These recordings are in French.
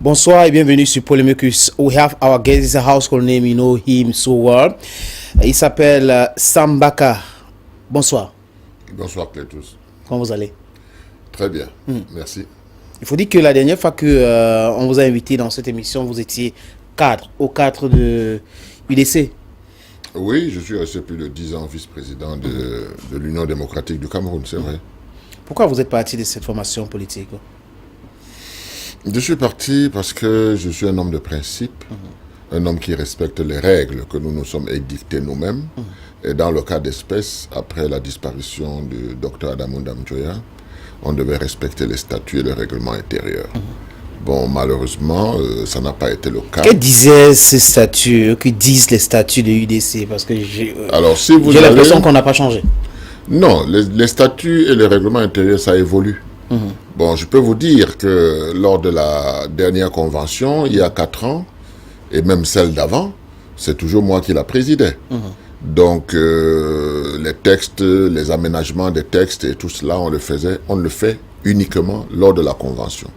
Bonsoir et bienvenue sur Polemicus. We have our guest, is a household name, you know him so well. Il s'appelle Sambaka. Bonsoir. Bonsoir Clétus. Comment vous allez? Très bien, merci. Il faut dire que la dernière fois que on vous a invité dans cette émission, vous étiez au cadre de UDC. Oui, je suis resté plus de 10 ans vice-président de l'Union démocratique du Cameroun, c'est vrai. Pourquoi vous êtes parti de cette formation politique? Je suis parti parce que je suis un homme de principe, un homme qui respecte les règles que nous nous sommes édictées nous-mêmes. Et dans le cas d'espèce, après la disparition du docteur Adamou Ndamjoya, on devait respecter les statuts et le règlement intérieur. Bon, malheureusement, ça n'a pas été le cas. Que disaient ces statuts, que disent les statuts de l'UDC? Parce que j'ai l'impression qu'on n'a pas changé. Non, les statuts et le règlement intérieur, ça évolue. Bon, je peux vous dire que lors de la dernière convention, il y a 4 ans, et même celle d'avant, c'est toujours moi qui la présidais. Donc, les textes, les aménagements des textes et tout cela, on le fait uniquement lors de la convention.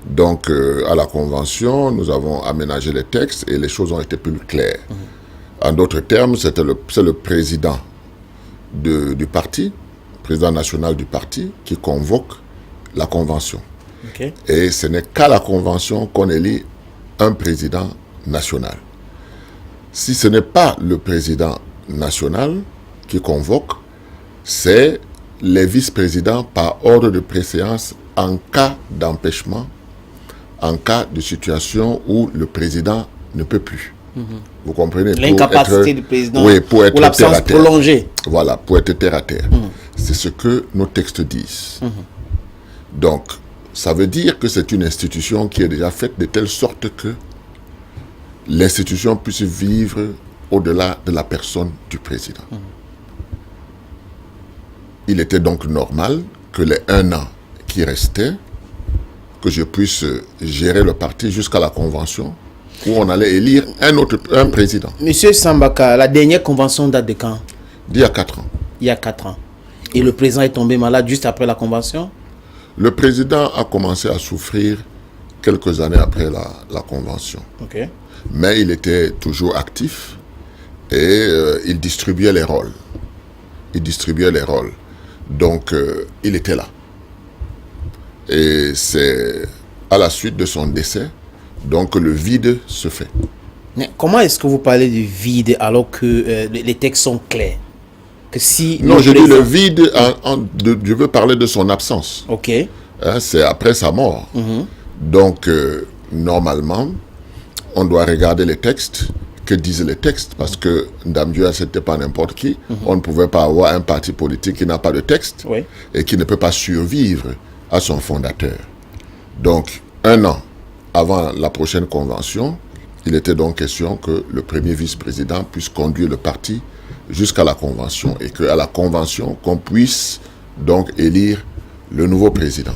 Donc, à la convention, nous avons aménagé les textes et les choses ont été plus claires. En d'autres termes, c'est le président du parti, président national du parti, qui convoque la convention. Et ce n'est qu'à la convention qu'on élit un président national. Si ce n'est pas le président national qui convoque, c'est les vice-présidents par ordre de préséance en cas d'empêchement, en cas de situation où le président ne peut plus. Vous comprenez? L'incapacité du président, oui, pour être ou l'absence prolongée. Voilà, pour être terre à terre. C'est ce que nos textes disent. Donc, ça veut dire que c'est une institution qui est déjà faite de telle sorte que l'institution puisse vivre au-delà de la personne du président. Il était donc normal que les 1 an qui restaient, que je puisse gérer le parti jusqu'à la convention, où on allait élire un président. Monsieur Sambaka, la dernière convention date de quand? D'il y a 4 ans. Il y a 4 ans. Et le président est tombé malade juste après la convention? Le président a commencé à souffrir quelques années après la convention. Mais il était toujours actif et il distribuait les rôles. Donc, il était là. Et c'est à la suite de son décès, donc, que le vide se fait. Mais comment est-ce que vous parlez du vide alors que les textes sont clairs? Que si non, je dis le vide, je veux parler de son absence. C'est après sa mort. Donc, normalement, on doit regarder les textes. Que disent les textes? Parce que Ndamjoya, ce n'était pas n'importe qui. On ne pouvait pas avoir un parti politique qui n'a pas de texte et qui ne peut pas survivre à son fondateur. Donc, 1 an avant la prochaine convention, il était donc question que le premier vice-président puisse conduire le parti jusqu'à la convention et qu'à la convention, qu'on puisse donc élire le nouveau président.